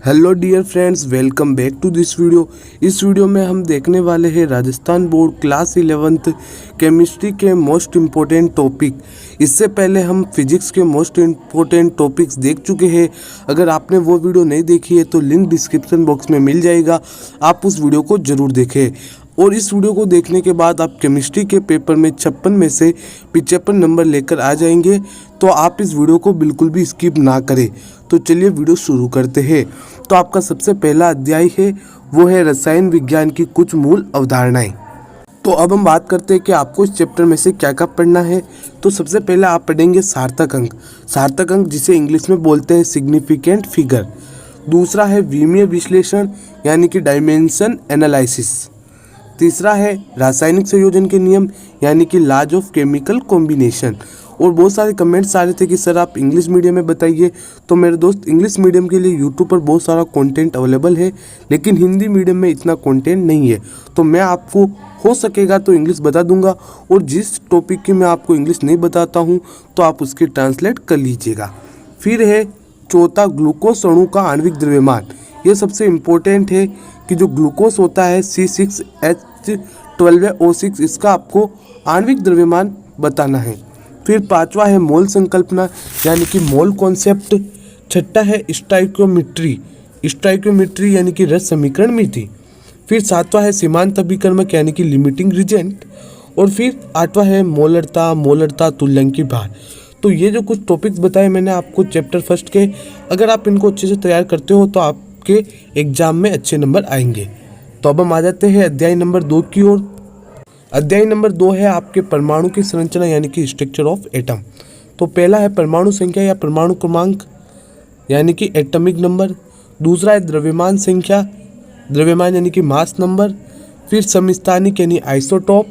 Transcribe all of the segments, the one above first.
Hello dear friends, welcome back to this video. इस video में हम देखने वाले हैं Rajasthan board class 11th chemistry के मोस्ट इम्पोर्टेंट टॉपिक। इससे पहले हम फिजिक्स के मोस्ट इम्पोर्टेंट टॉपिक्स देख चुके हैं। अगर आपने वो वीडियो नहीं देखी है तो लिंक डिस्क्रिप्शन बॉक्स में मिल जाएगा, आप उस वीडियो को ज़रूर देखें। और इस वीडियो को देखने के बाद आप केमिस्ट्री के पेपर में 56 में से 75 नंबर लेकर आ जाएंगे, तो आप इस वीडियो को बिल्कुल भी स्किप ना करें। तो चलिए वीडियो शुरू करते हैं। तो आपका सबसे पहला अध्याय है वो है रसायन विज्ञान की कुछ मूल अवधारणाएं। तो अब हम बात करते हैं कि आपको इस चैप्टर में से क्या क्या पढ़ना है। तो सबसे पहले आप पढ़ेंगे सार्थक अंक। सार्थक अंक जिसे इंग्लिश में बोलते हैं सिग्निफिकेंट फिगर। दूसरा है विमीय विश्लेषण यानी कि डायमेंशन एनालिसिस। तीसरा है रासायनिक संयोजन के नियम यानी कि लॉज ऑफ केमिकल कॉम्बिनेशन। और बहुत सारे कमेंट्स आ रहे थे कि सर आप इंग्लिश मीडियम में बताइए। तो मेरे दोस्त, इंग्लिश मीडियम के लिए यूट्यूब पर बहुत सारा कंटेंट अवेलेबल है, लेकिन हिंदी मीडियम में इतना कंटेंट नहीं है। तो मैं आपको हो सकेगा तो इंग्लिश बता दूंगा, और जिस टॉपिक की मैं आपको इंग्लिश नहीं बताता हूँ तो आप उसकी ट्रांसलेट कर लीजिएगा। फिर है चौथा ग्लूकोज अणु का आणविक द्रव्यमान। ये सबसे इम्पोर्टेंट है कि जो ग्लूकोज होता है C6H12O6, इसका आपको आणविक द्रव्यमान बताना है। फिर पांचवा है मोल संकल्पना यानी कि मोल कॉन्सेप्ट। छठा है स्टाइक्योमेट्री, स्टाइक्योमेट्री यानी कि रस समीकरण मिति। फिर सातवां है सीमांत अभिकर्मक यानी कि लिमिटिंग रिजेंट। और फिर आठवां है मोलरता, मोलरता तुल्यंकी भार। तो ये जो कुछ टॉपिक्स बताए मैंने आपको चैप्टर फर्स्ट के, अगर आप इनको अच्छे से तैयार करते हो तो आपके एग्जाम में अच्छे नंबर आएंगे। तो अब हम आ जाते हैं अध्याय नंबर 2 की ओर। अध्याय नंबर 2 है आपके परमाणु की संरचना यानी कि स्ट्रक्चर ऑफ एटम। तो पहला है परमाणु संख्या या परमाणु क्रमांक यानी कि एटॉमिक नंबर। दूसरा है द्रव्यमान संख्या, द्रव्यमान यानी कि मास नंबर। फिर समस्थानिक यानी आइसोटॉप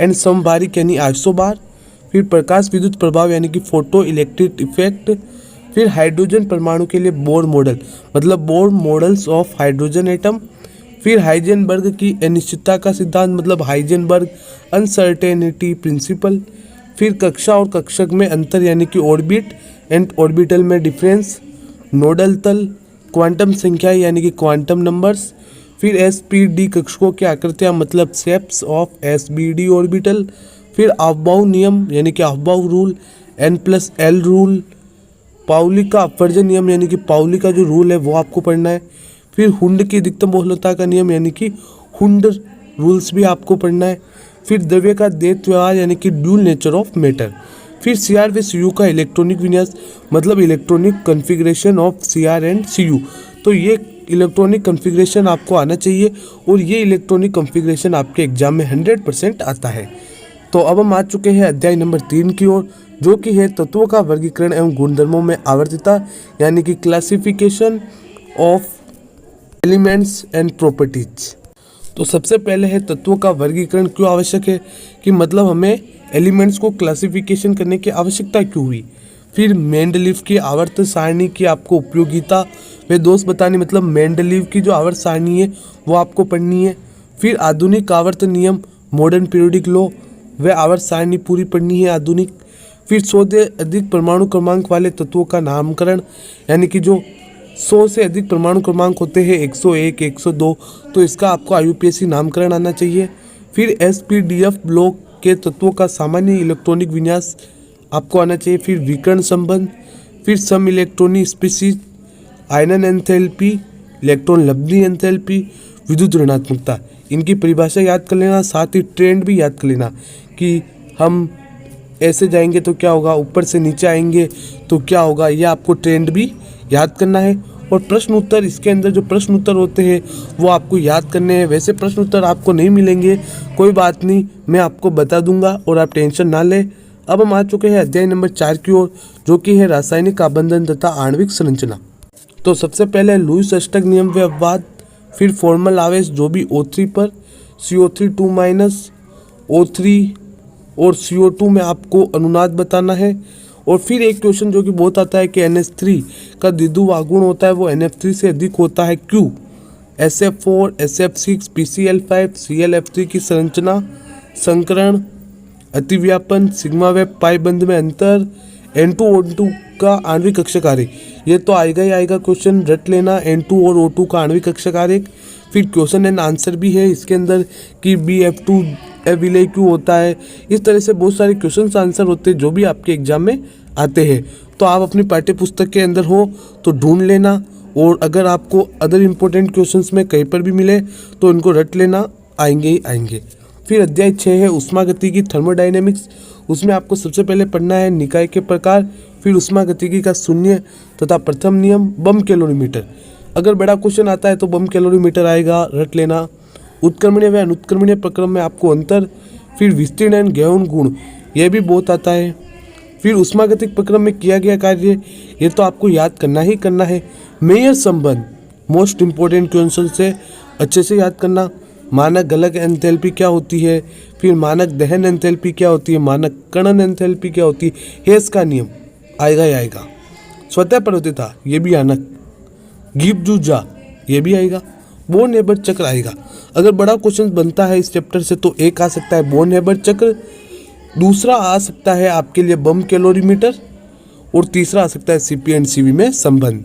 एंड समबारिक यानी आइसोबार। फिर प्रकाश विद्युत प्रभाव यानी कि फोटो इलेक्ट्रिक इफेक्ट। फिर हाइड्रोजन परमाणु के लिए बोर मॉडल, मतलब bore models of hydrogen atom. फिर हाइजेनबर्ग की अनिश्चितता का सिद्धांत, मतलब हाइजेनबर्ग अनसर्टेनिटी प्रिंसिपल। फिर कक्षा और कक्षक में अंतर यानी कि ऑर्बिट एंड ऑर्बिटल में डिफरेंस। नोडल तल, क्वांटम संख्या यानी कि क्वांटम नंबर्स। फिर एसपीडी कक्षकों की आकृतियाँ, मतलब शेप्स ऑफ एसबीडी ऑर्बिटल। फिर अफबाउ नियम यानी कि Aufbau rule, N+L rule. Pauli का अपवर्जन नियम यानी कि पाउली का जो रूल है वो आपको पढ़ना है। फिर हुंड की अधिकतम बहुलता का नियम यानी कि हुंड रूल्स भी आपको पढ़ना है। फिर द्रव्य का द्वैत व्यवहार यानी कि ड्यूल नेचर ऑफ मैटर। फिर Cr व Cu का इलेक्ट्रॉनिक विन्यास, मतलब electronic configuration of Cr and Cu। तो ये इलेक्ट्रॉनिक कॉन्फ़िगरेशन आपको आना चाहिए, और ये इलेक्ट्रॉनिक कॉन्फ़िगरेशन आपके एग्जाम में 100% आता है। तो अब हम आ चुके हैं अध्याय नंबर 3 की ओर, जो कि है तत्वों का वर्गीकरण एवं गुणधर्मों में आवर्तता यानी कि classification of elements and properties. तो सबसे पहले है तत्वों का वर्गीकरण क्यों आवश्यक है, कि मतलब हमें एलिमेंट्स को क्लासिफिकेशन करने की आवश्यकता क्यों हुई। फिर मेंडलीव की आवर्त सारणी की आपको उपयोगिता व दोष बतानी, मतलब मेंडलीव की जो आवर्त सारणी है वो आपको पढ़नी है। फिर आधुनिक आवर्त नियम, मॉडर्न पीरियोडिक लॉ, व आवर्त सारणी पूरी पढ़नी है आधुनिक। फिर 100 से अधिक परमाणु क्रमांक वाले तत्वों का नामकरण, यानी कि जो 100 से अधिक परमाणु क्रमांक होते हैं, 101, 102, तो इसका आपको IUPAC नामकरण आना चाहिए। फिर SPDF ब्लॉक के तत्वों का सामान्य इलेक्ट्रॉनिक विन्यास आपको आना चाहिए। फिर विकर्ण संबंध, फिर सम इलेक्ट्रॉनिक स्पीसीज, आयनन एंथैल्पी, इलेक्ट्रॉन लब्धि एंथैल्पी, विद्युत ऋणात्मकता, इनकी परिभाषा याद कर लेना। साथ ही ट्रेंड भी याद कर लेना कि हम ऐसे जाएंगे तो क्या होगा, ऊपर से नीचे आएंगे तो क्या होगा, यह आपको ट्रेंड भी याद करना है। और प्रश्न उत्तर, इसके अंदर जो प्रश्न उत्तर होते हैं वो आपको याद करने हैं। वैसे प्रश्न उत्तर आपको नहीं मिलेंगे, कोई बात नहीं, मैं आपको बता दूंगा और आप टेंशन ना लें। अब हम आ चुके हैं अध्याय नंबर 4 की ओर, जो कि है रासायनिक आबंधन तथा आणविक संरचना। तो सबसे पहले लुईस अस्टक नियम व अपवाद। फिर फॉर्मल आवेश जो भी O3 पर, CO3 2- O3 और CO2 में आपको अनुनाद बताना है। और फिर एक क्वेश्चन जो कि बहुत आता है कि NH3 का द्विध्रुव आघूर्ण होता है वो NF3 से अधिक होता है क्यों। SF4, SF6, PCl5, ClF3 की संरचना, संकरण, अतिव्यापन, सिग्मा व पाई बंध में अंतर, N2O2 का आणविक कक्ष कार्य, ये तो आएगा ही आएगा क्वेश्चन, रट लेना। N2 और O2 का आणविक कक्षक आरेख। फिर क्वेश्चन एंड आंसर भी है इसके अंदर कि BF2 विलय क्यों होता है। इस तरह से बहुत सारे क्वेश्चन आंसर होते हैं जो भी आपके एग्जाम में आते हैं। तो आप अपनी पाठ्य पुस्तक के अंदर हो तो ढूंढ लेना, और अगर आपको अदर इम्पोर्टेंट क्वेश्चंस में कहीं पर भी मिले तो इनको रट लेना, आएंगे ही आएंगे। फिर अध्याय 6 है उष्मागतिकी थर्मोडायनेमिक्स। उसमें आपको सबसे पहले पढ़ना है निकाय के प्रकार, फिर उष्मागतिकी का शून्य तथा प्रथम नियम, बम कैलोरीमीटर। अगर बड़ा क्वेश्चन आता है तो बम कैलोरीमीटर आएगा, रट लेना। उत्क्रमणीय व अनुत्क्रमणीय प्रक्रम में आपको अंतर, फिर विस्तीर्ण एवं गौण गुण, यह भी बहुत आता है। फिर उष्मागतिक प्रक्रम में किया गया कार्य, ये तो आपको याद करना ही करना है। मेयर संबंध, मोस्ट इंपॉर्टेंट क्वेश्चन से अच्छे से याद करना। मानक गलक एंथैल्पी क्या होती है, फिर मानक दहन एंथैल्पी क्या होती है, मानक कणन एंथैल्पी क्या होती है, हेस का नियम आएगा ही आएगा। स्वतः प्रवृत्तता ये भी आना, गिब्स-जुज़ा ये भी आएगा। बोर्न हेबर चक्र आएगा। अगर बड़ा क्वेश्चन बनता है इस चैप्टर से तो एक आ सकता है बोर्न हेबर चक्र, दूसरा आ सकता है आपके लिए बम कैलोरीमीटर, और तीसरा आ सकता है CP एंड CV में संबंध,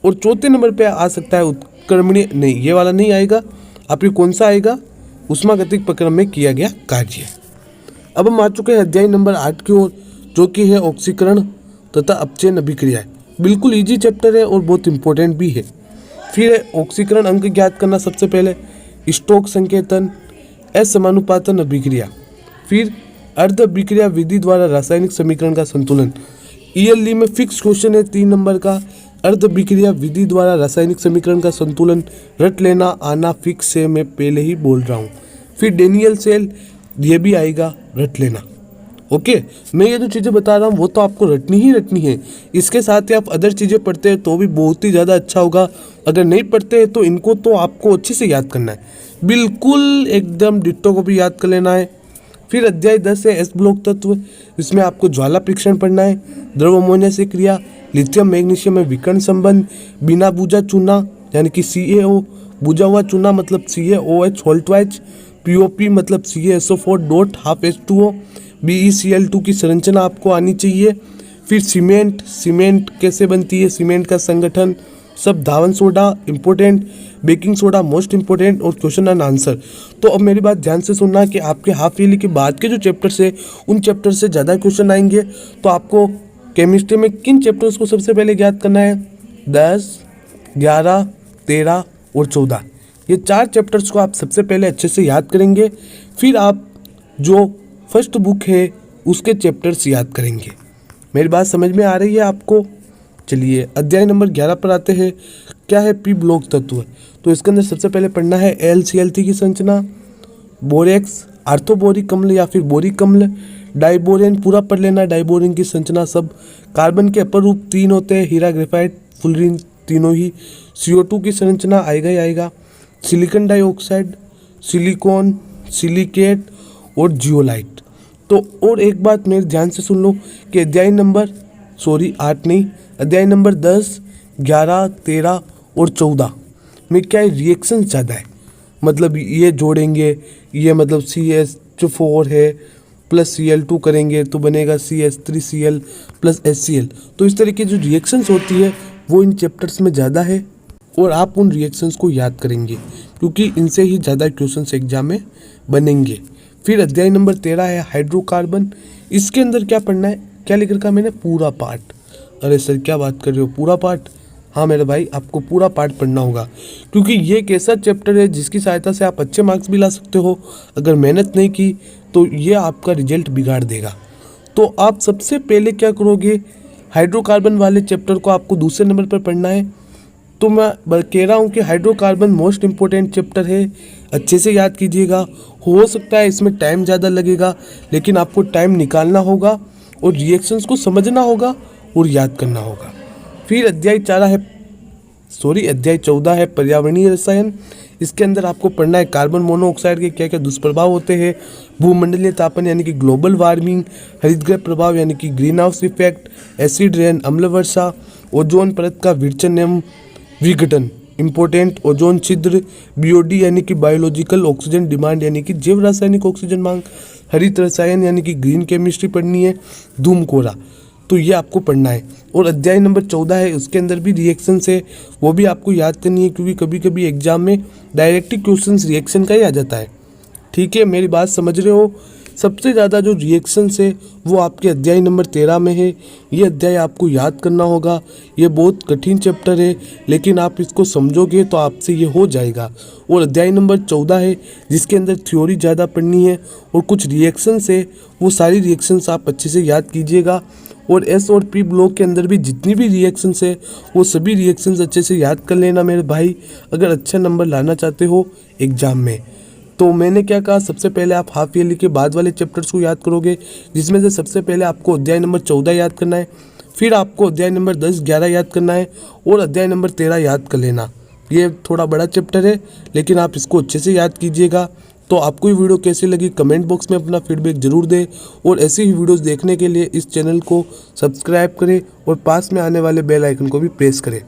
और चौथे नंबर पे आ सकता है उत्क्रमणीय, नहीं ये वाला नहीं आएगा। आपके कौन सा आएगा, उष्मागतिक प्रक्रम में किया गया कार्य। अब हम आ चुके हैं अध्याय नंबर 8 की ओर, जो कि है ऑक्सीकरण तथा अपचयन अभिक्रियाएं। बिल्कुल इजी चैप्टर है और बहुत इंपॉर्टेंट भी है। फिर है ऑक्सीकरण अंक ज्ञात करना, सबसे पहले स्टोक संकेतन, असमानुपातन अभिक्रिया, फिर अर्ध अभिक्रिया विधि द्वारा रासायनिक समीकरण का संतुलन। ईएलई में फिक्स क्वेश्चन है 3 नंबर का, अर्ध अभिक्रिया विधि द्वारा रासायनिक समीकरण का संतुलन, रट लेना, आना फिक्स है, मैं पहले ही बोल रहा हूँ। फिर डेनियल सेल, ये भी आएगा, रट लेना। ओके, मैं ये जो चीज़ें बता रहा हूँ वो तो आपको रटनी ही रटनी है। इसके साथ ही आप अदर चीज़ें पढ़ते हैं तो भी बहुत ही ज़्यादा अच्छा होगा। अगर नहीं पढ़ते हैं तो इनको तो आपको अच्छे से याद करना है, बिल्कुल एकदम डिट्टो को भी याद कर लेना है। फिर अध्याय 10 है एस ब्लॉक तत्व। इसमें आपको ज्वाला परीक्षण पढ़ना है, द्रव अमोनिया से क्रिया, लिथियम मैग्नीशियम में विकर्ण संबंध, बिना बुझा चूना यानी कि CaO, बुझा हुआ चूना मतलब CaOH होल ट्वाइस, POP मतलब CaSO4 dot half H2O, BeCl2 की संरचना आपको आनी चाहिए। फिर सीमेंट कैसे बनती है, सीमेंट का संगठन, सब, धावन soda important, baking soda most important, और क्वेश्चन एंड आंसर। तो अब मेरी बात ध्यान से सुनना कि आपके हाफ ईयरली के बाद के जो चैप्टर्स है उन चैप्टर से ज़्यादा क्वेश्चन आएंगे। तो आपको केमिस्ट्री में किन चैप्टर्स को सबसे पहले याद करना है, 10, 11, 13 और 14, ये 4 चैप्टर्स को आप सबसे पहले अच्छे से याद करेंगे। फिर आप जो फर्स्ट बुक है उसके चैप्टर्स याद करेंगे। मेरी बात समझ में आ रही है आपको? चलिए अध्याय नंबर 11 पर आते हैं। क्या है पी ब्लॉक तत्व? तो इसके अंदर सबसे पहले पढ़ना है LCl3 की संरचना, बोरेक्स, आर्थोबोरिक अम्ल या फिर बोरिक अम्ल, डाइबोरेन पूरा पढ़ लेना, डाइबोरेन की संरचना सब, कार्बन के अपर रूप 3 होते हैं, हीरा, ग्रेफाइट, फुलरिन, तीनों ही, CO2 की संरचना आएगा ही आएगा, सिलिकॉन डाइऑक्साइड, सिलिकॉन, सिलिकेट और जियोलाइट। तो और एक बात मेरे ध्यान से सुन लो कि अध्याय नंबर 8 नहीं, अध्याय नंबर 10, 11, 13 और 14 में क्या है, रिएक्शन ज़्यादा है। मतलब ये जोड़ेंगे, ये मतलब CH4 है प्लस Cl2 करेंगे तो बनेगा CH3Cl प्लस HCl। तो इस तरह की जो रिएक्शंस होती है वो इन चैप्टर्स में ज़्यादा है, और आप उन रिएक्शंस को याद करेंगे क्योंकि इनसे ही ज़्यादा क्वेश्चंस एग्जाम में बनेंगे। फिर अध्याय नंबर 13 है हाइड्रोकार्बन। इसके अंदर क्या पढ़ना है, क्या लिख रखा मैंने, पूरा पार्ट। अरे सर क्या बात कर रहे हो, पूरा पार्ट? हाँ मेरे भाई, आपको पूरा पार्ट पढ़ना होगा क्योंकि ये एक ऐसा चैप्टर है जिसकी सहायता से आप अच्छे मार्क्स भी ला सकते हो। अगर मेहनत नहीं की तो ये आपका रिजल्ट बिगाड़ देगा। तो आप सबसे पहले क्या करोगे, हाइड्रोकार्बन वाले चैप्टर को आपको दूसरे नंबर पर पढ़ना है। तो मैं कह रहा हूँ कि हाइड्रोकार्बन मोस्ट इम्पोर्टेंट चैप्टर है, अच्छे से याद कीजिएगा। हो सकता है इसमें टाइम ज़्यादा लगेगा लेकिन आपको टाइम निकालना होगा और रिएक्शंस को समझना होगा और याद करना होगा। फिर अध्याय 14 है पर्यावरणीय रसायन। इसके अंदर आपको पढ़ना है कार्बन मोनोऑक्साइड के क्या क्या दुष्प्रभाव होते हैं, भूमंडलीय तापन यानी कि ग्लोबल वार्मिंग, हरितगृह प्रभाव यानी कि green house effect, acid rain अम्ल वर्षा, ओजोन परत का विरचन एवं विघटन इम्पोर्टेंट, ओजोन छिद्र, BOD यानी कि बायोलॉजिकल ऑक्सीजन डिमांड यानी कि जैव रासायनिक ऑक्सीजन मांग, हरित रसायन यानी कि ग्रीन केमिस्ट्री पढ़नी है, धूमकोरा। तो ये आपको पढ़ना है। और अध्याय नंबर 14 है, उसके अंदर भी रिएक्शंस है, वो भी आपको याद करनी है, क्योंकि कभी कभी एग्जाम में डायरेक्टली क्वेश्चंस रिएक्शन का ही आ जाता है। ठीक है, मेरी बात समझ रहे हो। सबसे ज़्यादा जो रिएक्शंस है वो आपके अध्याय नंबर 13 में है। ये अध्याय आपको याद करना होगा। ये बहुत कठिन चैप्टर है, लेकिन आप इसको समझोगे तो आपसे ये हो जाएगा। और अध्याय नंबर 14 है, जिसके अंदर थ्योरी ज़्यादा पढ़नी है और कुछ रिएक्शंस है, वो सारी रिएक्शंस आप अच्छे से याद कीजिएगा। और एस और पी ब्लॉक के अंदर भी जितनी भी रिएक्शंस है वो सभी रिएक्शंस अच्छे से याद कर लेना मेरे भाई, अगर अच्छा नंबर लाना चाहते हो एग्ज़ाम में। तो मैंने क्या कहा, सबसे पहले आप हाफ ईयरली के बाद वाले चैप्टर्स को याद करोगे, जिसमें से सबसे पहले आपको अध्याय नंबर 14 याद करना है, फिर आपको अध्याय नंबर 10, 11 याद करना है और अध्याय नंबर 13 याद कर लेना। ये थोड़ा बड़ा चैप्टर है, लेकिन आप इसको अच्छे से याद कीजिएगा। तो आपको ये वीडियो कैसी लगी कमेंट बॉक्स में अपना फीडबैक ज़रूर दें, और ऐसी ही वीडियोस देखने के लिए इस चैनल को सब्सक्राइब करें और पास में आने वाले बेल आइकन को भी प्रेस करें।